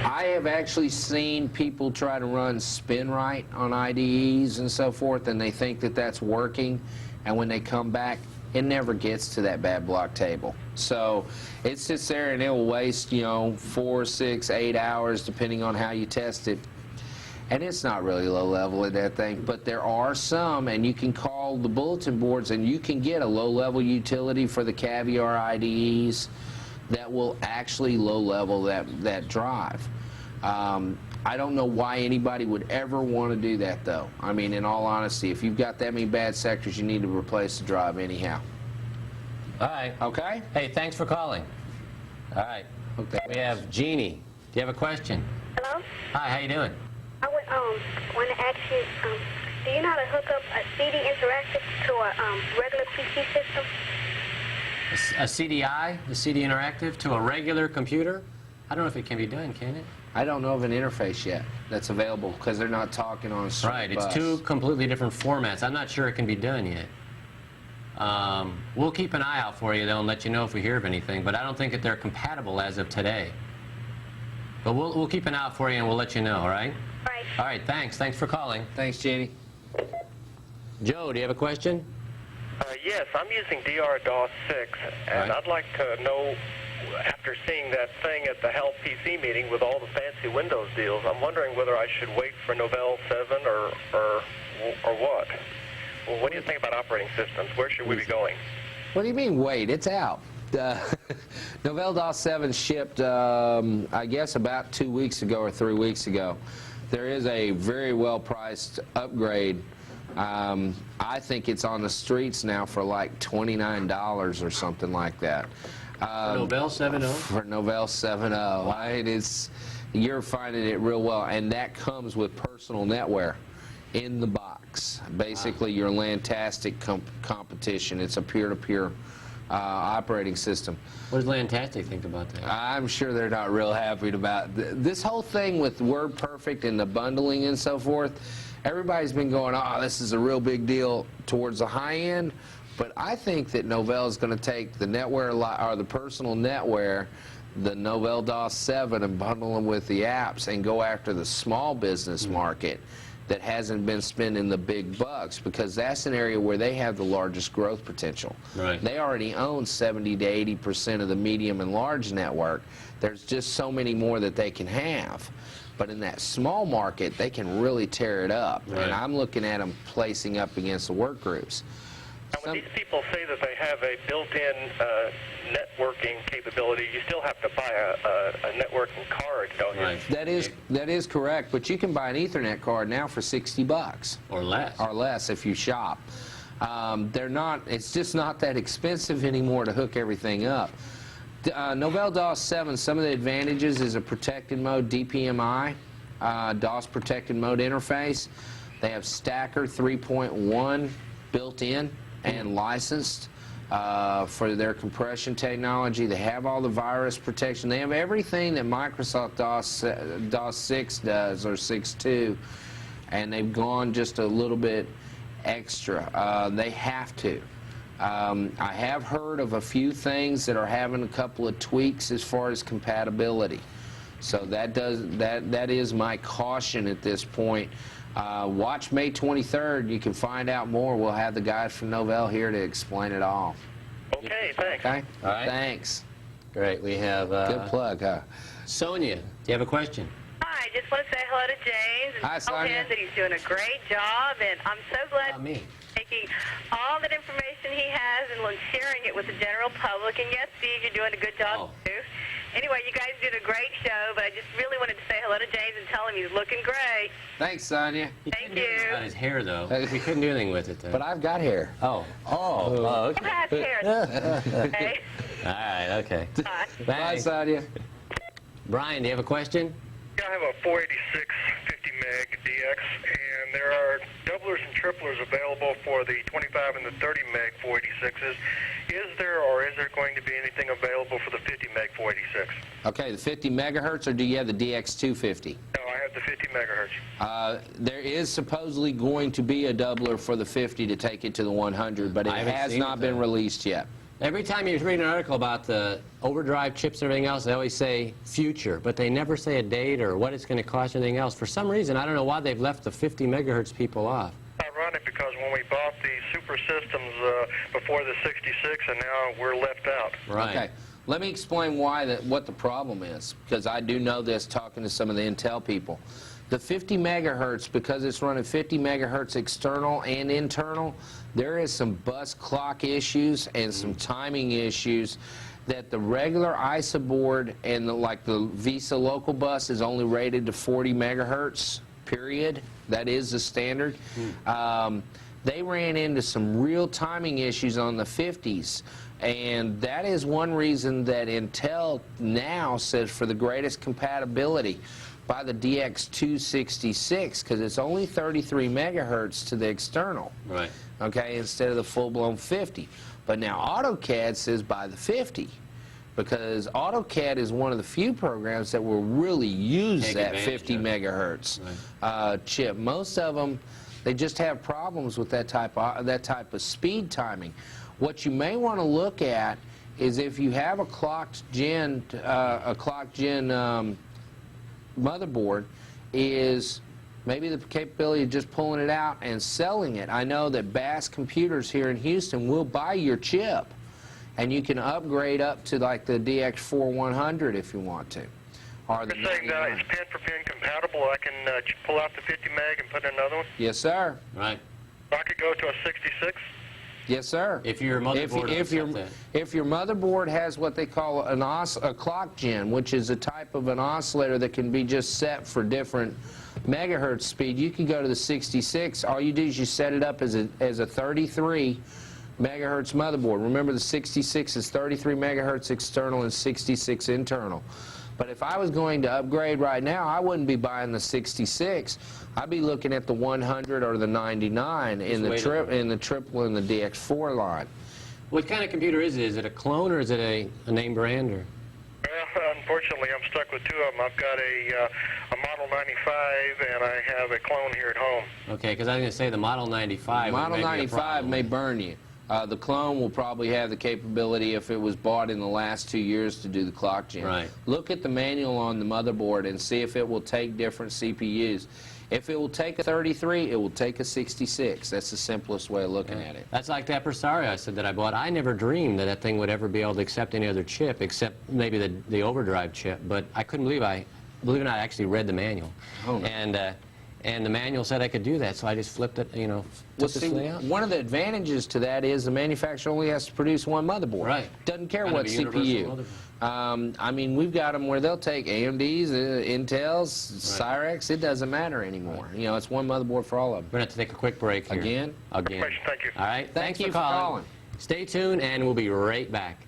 I have actually seen people try to run SpinRite on IDEs and so forth, and they think that that's working, and when they come back, it never gets to that bad block table. So it sits there and it will waste, 4, 6, 8 hours depending on how you test it. And it's not really low level in that thing, but there are some, and you can call the bulletin boards and you can get a low level utility for the Caviar IDEs that will actually low level that drive. I don't know why anybody would ever want to do that, though. I mean, in all honesty, if you've got that many bad sectors, you need to replace the drive anyhow. All right. Okay? Hey, thanks for calling. All right. Okay. We have Jeannie. Do you have a question? Hello? Hi, how you doing? I would want to ask you, do you know how to hook up a CD interactive to a regular PC system? A CDI, the CD Interactive, to a regular computer? I don't know if it can be done, can it? I don't know of an interface yet that's available because they're not talking on a street Right, bus. it's two completely different formats. I'm not sure it can be done yet. We'll keep an eye out for you, though, and let you know if we hear of anything, but I don't think that they're compatible as of today. But we'll keep an eye out for you, and we'll let you know, all right? Right. All right, thanks. Thanks for calling. Thanks, Jenny. Joe, do you have a question? Yes, I'm using DR-DOS 6, and Right. I'd like to know, after seeing that thing at the Help PC meeting with all the fancy Windows deals, I'm wondering whether I should wait for Novell 7 or what. Well, what do you think about operating systems? Where should we be going? What do you mean, wait? It's out. Novell DOS 7 shipped, I guess, about 2 weeks ago or 3 weeks ago. There is a very well-priced upgrade. I think it's on the streets now for like $29 or something like that. Novell 7.0? For Novell 7.0. Right? You're finding it real well, and that comes with personal NetWare in the box. Basically, your Lantastic competition. It's a peer-to-peer operating system. What does Lantastic think about that? I'm sure they're not real happy about this whole thing with WordPerfect and the bundling and so forth. Everybody's been going, oh, this is a real big deal towards the high end, but I think that Novell is going to take the NetWare or the personal NetWare, the Novell DOS 7, and bundle them with the apps and go after the small business market that hasn't been spending the big bucks, because that's an area where they have the largest growth potential. Right. They already own 70 to 80% of the medium and large network. There's just so many more that they can have. But in that small market, they can really tear it up. Right. And I'm looking at them placing up against the work groups. Now, when these people say that they have a built-in networking capability, you still have to buy a networking card, don't you? Right. That is correct, but you can buy an Ethernet card now for $60. Or less. Or less if you shop. It's just not that expensive anymore to hook everything up. Novell DOS 7, some of the advantages is a protected mode, DPMI, DOS protected mode interface. They have Stacker 3.1 built in and licensed for their compression technology. They have all the virus protection. They have everything that Microsoft DOS 6 does, or 6.2, and they've gone just a little bit extra. They have to. I have heard of a few things that are having a couple of tweaks as far as compatibility. So that is my caution at this point. Watch May 23rd. You can find out more. We'll have the guys from Novell here to explain it all. Okay, thanks. Okay? All right. Thanks. Great. We have Good plug, huh? Sonia. Do you have a question? Hi, I just want to say hello to James and Hi, tell Sonia. him that he's doing a great job, and I'm so glad Not me. taking all that information he has and sharing it with the general public. And yes, Steve, you're doing a good job too. Anyway, you guys did a great show, but I just really wanted to say hello to James and tell him he's looking great. Thanks, Sonia. Thank you. About his hair, though. We couldn't do anything with it, though. But I've got hair. Oh, okay. Who has hair? Okay. All right, okay. Bye. Bye, Sonia. Brian, do you have a question? Yeah, I have a 486 50 meg DX, and there are doublers and triplers available for the 25 and the 30 meg 486s. Is there going to be anything available for the 50 meg 486? Okay, the 50 megahertz, or do you have the DX250? No, I have the 50 megahertz. There is supposedly going to be a doubler for the 50 to take it to the 100, but it I haven't has seen not it, been though. released yet. Every time you read an article about the overdrive chips and everything else, they always say future, but they never say a date or what it's going to cost or anything else. For some reason, I don't know why they've left the 50 megahertz people off. Ironic, because when we bought the super systems before the 66, and now we're left out. Right. Okay. Let me explain what the problem is, because I do know this talking to some of the Intel people. The 50 megahertz, because it's running 50 megahertz external and internal, there is some bus clock issues and some timing issues that the regular ISA board and like the Visa local bus is only rated to 40 megahertz, period. That is the standard. They ran into some real timing issues on the 50s. And that is one reason that Intel now says for the greatest compatibility, buy the DX266 because it's only 33 megahertz to the external. Right. Okay, instead of the full-blown 50. But now AutoCAD says buy the 50 because AutoCAD is one of the few programs that will really use that 50 megahertz chip. Most of them, they just have problems with that type of speed timing. What you may want to look at is if you have a clocked gen motherboard, is maybe the capability of just pulling it out and selling it. I know that Bass Computers here in Houston will buy your chip, and you can upgrade up to like the DX4100 if you want to. Or the You're saying that it's pen for pen compatible. I can pull out the 50 meg and put in another one? Yes, sir. Right. I could go to a 66? Yes, sir. If your motherboard if your motherboard has what they call a clock gen, which is a type of an oscillator that can be just set for different megahertz speed, you can go to the 66. All you do is you set it up as a 33 megahertz motherboard. Remember, the 66 is 33 megahertz external and 66 internal. But if I was going to upgrade right now, I wouldn't be buying the 66. I'd be looking at the 100 or the 99 in the triple and the DX4 line. What kind of computer is it? Is it a clone or is it a name brand? Or? Well, unfortunately, I'm stuck with two of them. I've got a Model 95 and I have a clone here at home. Okay, because I was going to say the Model 95. Model 95 may burn you. The clone will probably have the capability, if it was bought in the last 2 years, to do the clock gen. Right. Look at the manual on the motherboard and see if it will take different CPUs. If it will take a 33, it will take a 66. That's the simplest way of looking at it. That's like that Presario I said that I bought. I never dreamed that that thing would ever be able to accept any other chip except maybe the overdrive chip. But I couldn't believe believe it or not, I actually read the manual. Oh, no. And the manual said I could do that, so I just flipped it, you know, took this layout. One of the advantages to that is the manufacturer only has to produce one motherboard. Right. Doesn't care Kind of what a universal CPU. motherboard. I mean, we've got them where they'll take AMDs, Intels, Cyrex. It doesn't matter anymore. You know, it's one motherboard for all of them. We're going to have to take a quick break here. Again? Again. Thank you. All right. Thank you for for calling. Stay tuned, and we'll be right back.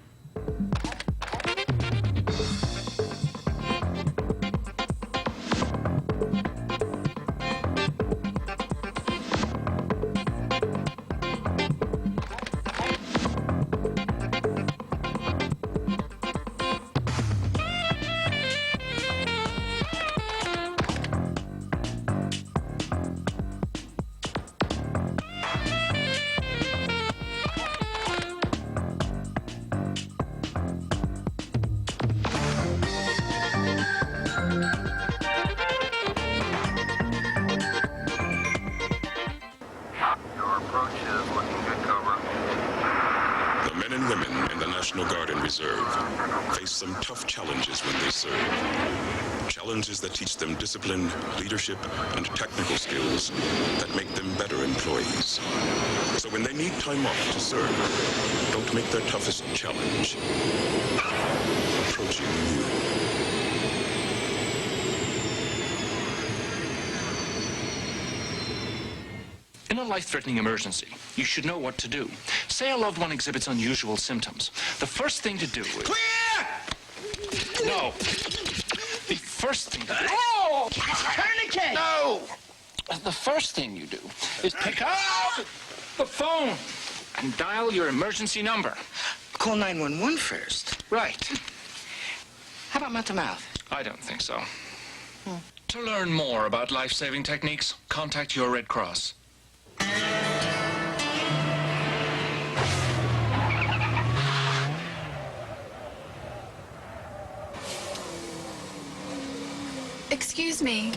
The men and women in the National Guard and Reserve face some tough challenges when they serve. Challenges that teach them discipline, leadership, and technical skills that make them better employees. So when they need time off to serve, don't make their toughest challenge approaching you. In a life-threatening emergency, you should know what to do. Say a loved one exhibits unusual symptoms. The first thing to do is... Clear! No. The first thing to do... Oh! Tourniquet! No! The first thing you do is pick up the phone and dial your emergency number. Call 911 first. Right. How about mouth-to-mouth? I don't think so. To learn more about life-saving techniques, contact your Red Cross. Excuse me.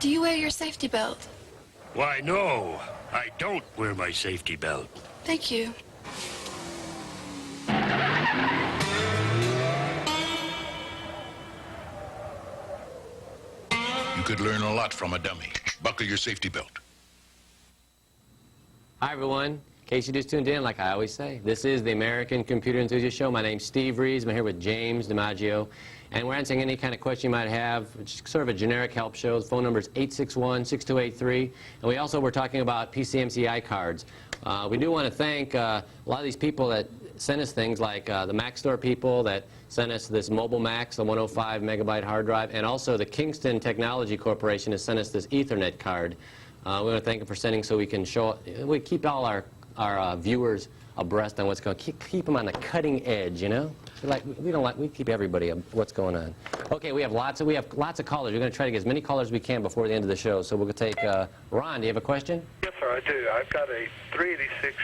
Do you wear your safety belt? Why, no. I don't wear my safety belt. Thank you. You could learn a lot from a dummy. Buckle your safety belt. Hi, everyone. In case you just tuned in, like I always say, this is the American Computer Enthusiast Show. My name's Steve Reeves. I'm here with James DiMaggio, and we're answering any kind of question you might have. It's sort of a generic help show. The phone number is 861-6283, and we're talking about PCMCI cards. We do want to thank a lot of these people that sent us things like the Mac Store people that sent us this Mobile Max, the 105 megabyte hard drive, and also the Kingston Technology Corporation has sent us this Ethernet card. We want to thank them for sending so we can show, we keep all our viewers abreast on what's going on. Keep them on the cutting edge, you know? We keep everybody what's going on. Okay, we have lots of callers. We're going to try to get as many callers as we can before the end of the show. So we'll take Ron. Do you have a question? Yes, sir, I do. I've got a 386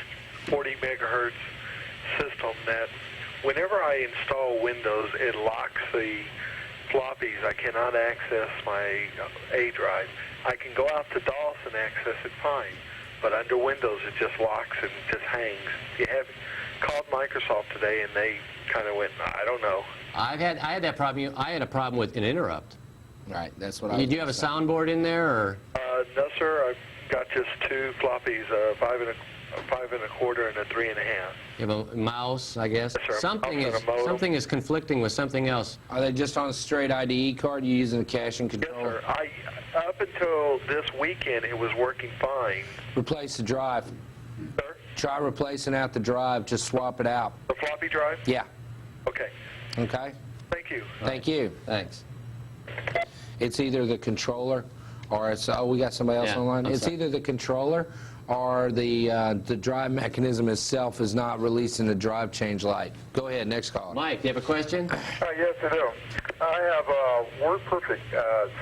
40 megahertz system that whenever I install Windows, it locks the floppies. I cannot access my A drive. I can go out to DOS and access it fine, but under Windows it just locks and just hangs. You have called Microsoft today and they kind of went, I don't know. I had that problem. I had a problem with an interrupt. Right, that's what Do you have a soundboard in there, or? No, sir. I've got just two floppies, a 5 1/4 and a 3 1/2. You have a mouse, I guess. Yes, sir. Something is conflicting with something else. Are they just on a straight IDE card? You using a cache and controller? Yes, sir. Up until this weekend, it was working fine. Replace the drive. Sir? Try replacing out the drive. Just swap it out. The floppy drive? Yeah. Okay. Okay. Thank you. Thank you. Thanks. It's either the controller or it's, oh, we got somebody else online. It's either the controller or the drive mechanism itself is not releasing the drive change light. Go ahead, next call. Mike, do you have a question? Yes, I do. I have WordPerfect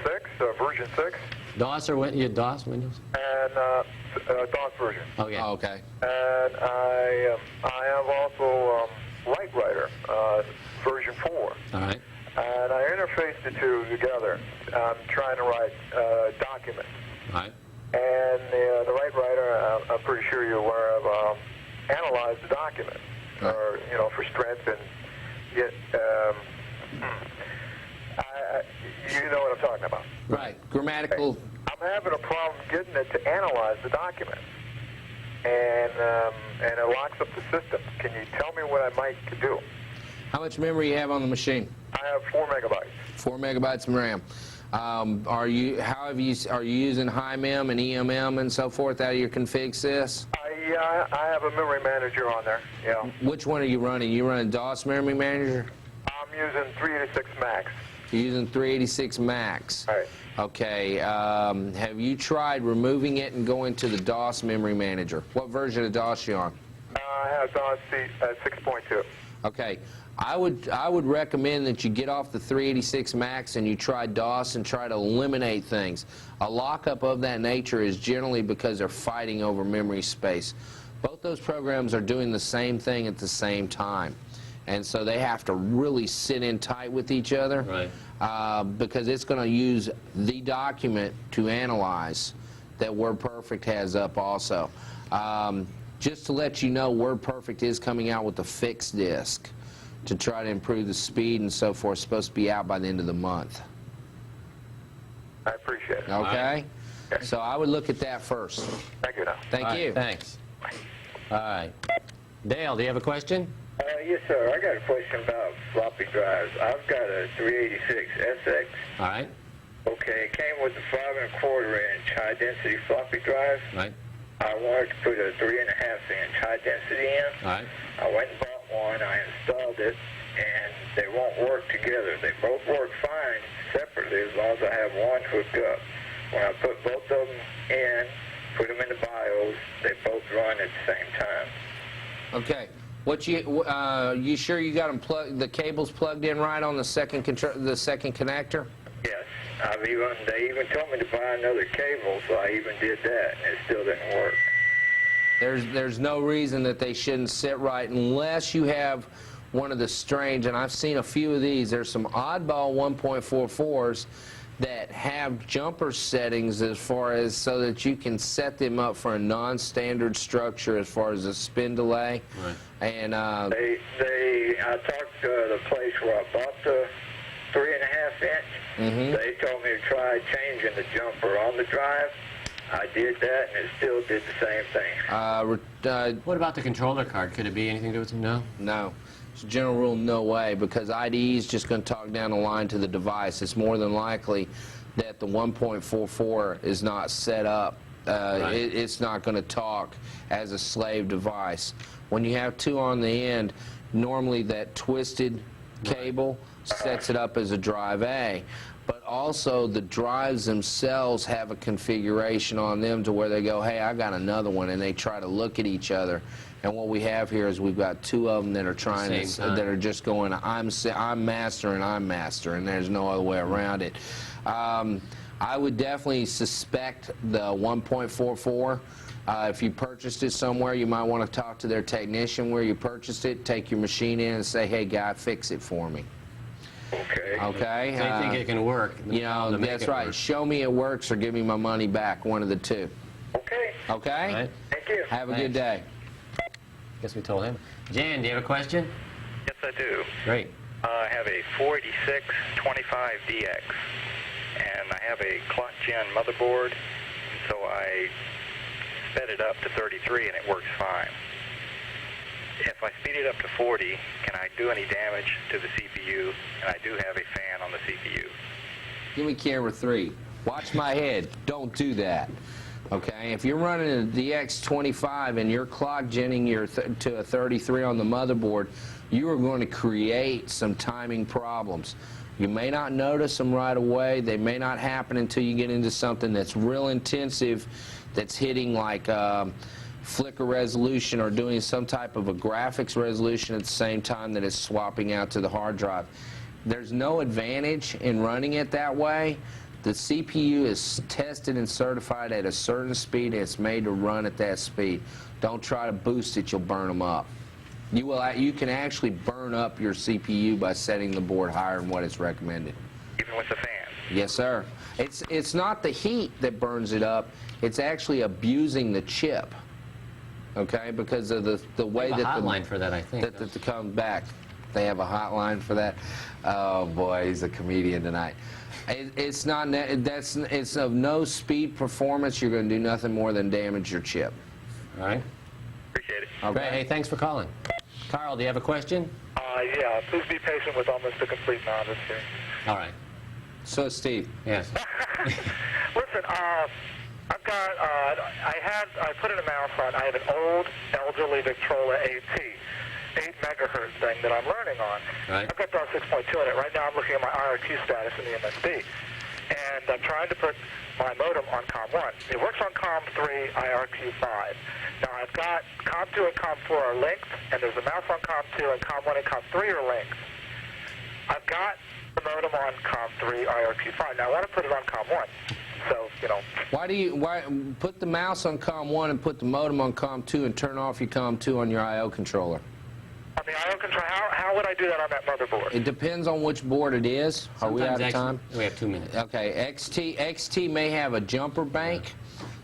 6, version 6. DOS or DOS, Windows? And DOS version. Okay. Oh, okay. And I have also LightWriter version 4. All right. And I interfaced the two together. I'm trying to write documents. All right. And the LightWriter, I'm pretty sure you're aware of, analyze the document, or for strength and get. You know what I'm talking about. Right. Grammatical. I'm having a problem getting it to analyze the document, and it locks up the system. Can you tell me what I might do? How much memory you have on the machine? I have 4 megabytes. 4 megabytes of RAM. Are you using high mem and EMM and so forth out of your config sys? I have a memory manager on there. Yeah. Which one are you running? You running DOS memory manager? I'm using 386 Max. You're using 386 Max. All right. Okay. Have you tried removing it and going to the DOS memory manager? What version of DOS are you on? I have DOS 6.2. Okay. I would recommend that you get off the 386 Max and you try DOS and try to eliminate things. A lockup of that nature is generally because they're fighting over memory space. Both those programs are doing the same thing at the same time. And so they have to really sit in tight with each other, right. Because it's going to use the document to analyze that WordPerfect has up also. Just to let you know, WordPerfect is coming out with a fixed disk to try to improve the speed and so forth. It's supposed to be out by the end of the month. I appreciate it. Okay? Right. So I would look at that first. Thank you now. Thank you. Thanks. All right. Dale, do you have a question? Yes, sir. I got a question about floppy drives. I've got a 386 SX. All right. Okay, it came with a 5 1/4 inch high density floppy drive. Right. I wanted to put a 3 1/2 inch high density in. All right. I went and bought one. I installed it, and they won't work together. They both work fine separately as long as I have one hooked up. When I put both of them in, put them in the BIOS, they both run at the same time. Okay. You sure you got them the cables plugged in right on the second connector? Yes. They even told me to buy another cable, so I even did that, and it still didn't work. There's no reason that they shouldn't sit right unless you have one of the strange, and I've seen a few of these. There's some oddball 1.44s that have jumper settings as far as so that you can set them up for a non-standard structure as far as a spin delay. Right. And I talked to the place where I bought the 3 1/2 inch. Mm-hmm. They told me to try changing the jumper on the drive. I did that, and it still did the same thing. What about the controller card? Could it be anything to do with it? No? No. As a general rule, no way, because IDE is just going to talk down the line to the device. It's more than likely that the 1.44 is not set up It's not going to talk as a slave device. When you have two on the end, normally that twisted cable sets it up as a drive A. But also the drives themselves have a configuration on them to where they go, hey, I got another one, and they try to look at each other. And what we have here is we've got two of them that are trying to, that are just going, I'm master and I'm master, and there's no other way around it. I would definitely suspect the 1.44. If you purchased it somewhere, you might want to talk to their technician where you purchased it, take your machine in and say, hey, guy, fix it for me. Okay. Okay. So you think it can work? You know, that's right. Work. Show me it works or give me my money back, one of the two. Okay. Okay? Right. Thank you. Have a good day. Guess we told him. Jan, do you have a question? Yes, I do. Great. I have a 48625DX, and I have a clock gen motherboard, so I sped it up to 33 and it works fine. If I speed it up to 40, can I do any damage to the CPU? And I do have a fan on the CPU. Give me camera 3. Watch my head. Don't do that. Okay? If you're running a DX25 and you're clock genning to a 33 on the motherboard, you are going to create some timing problems. You may not notice them right away. They may not happen until you get into something that's real intensive, that's hitting like flicker resolution or doing some type of a graphics resolution at the same time that it's swapping out to the hard drive. There's no advantage in running it that way. The CPU is tested and certified at a certain speed, and it's made to run at that speed. Don't try to boost it, you'll burn them up. You can actually burn up your CPU by setting the board higher than what it's recommended. Even with the fan? Yes, sir. It's not the heat that burns it up, it's actually abusing the chip. Okay, because of the way that the hotline for that, I think. That comes back. They have a hotline for that. Oh boy, he's a comedian tonight. It's not. It's of no speed performance. You're going to do nothing more than damage your chip. All right. Appreciate it. Okay. Great. Hey, thanks for calling. Carl, do you have a question? Yeah. Please be patient with almost a complete novice here. All right. So, Steve. Yes. Listen, I've got. I put in a mouse on. I have an old elderly Victrola AT. 8 megahertz thing that I'm learning on. Right. I've got DOS 6.2 in it. Right now I'm looking at my IRQ status in the MSB. And I'm trying to put my modem on COM1. It works on COM3, IRQ 5. Now I've got COM2 and COM4 are linked, and there's a mouse on COM2, and COM1 and COM3 are linked. I've got the modem on COM3, IRQ 5. Now I want to put it on COM1. So, you know. Why put the mouse on COM1 and put the modem on COM2 and turn off your COM2 on your I/O controller? On the I/O control, how would I do that on that motherboard? It depends on which board it is. Are we out of time? We have 2 minutes. Okay, XT may have a jumper bank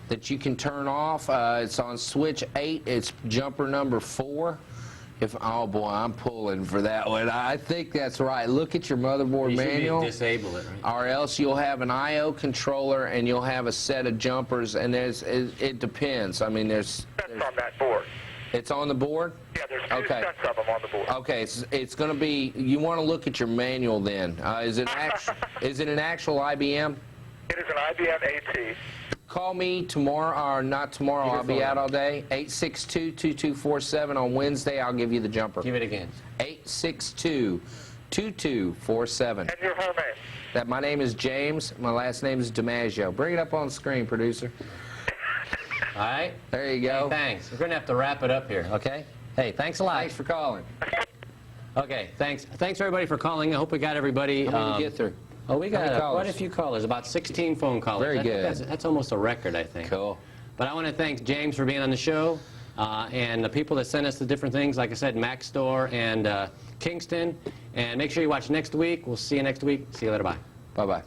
that you can turn off. It's on switch 8. It's jumper number 4. Oh boy, I'm pulling for that one. I think that's right. Look at your motherboard manual. Disable it, right? Or else you'll have an I/O controller and you'll have a set of jumpers. And it depends. I mean, there's on that board. It's on the board? Yeah, there's 2 sets of them on the board. Okay, it's going to be, you want to look at your manual then. Is it an actual IBM? It is an IBM AT. Call me tomorrow, or not tomorrow, I'll be out all day. 862-2247 on Wednesday, I'll give you the jumper. Give it again. 862-2247. And your whole name? My name is James, my last name is DiMaggio. Bring it up on the screen, producer. All right. There you go. Hey, thanks. We're going to have to wrap it up here, okay? Hey, thanks a lot. Thanks for calling. Okay, thanks. Thanks, everybody, for calling. I hope we got everybody. How many did you get through? Oh, we got quite a few callers, about 16 phone callers. Very good. That's almost a record, I think. Cool. But I want to thank James for being on the show, and the people that sent us the different things, like I said, Mac Store and Kingston. And make sure you watch next week. We'll see you next week. See you later. Bye. Bye-bye.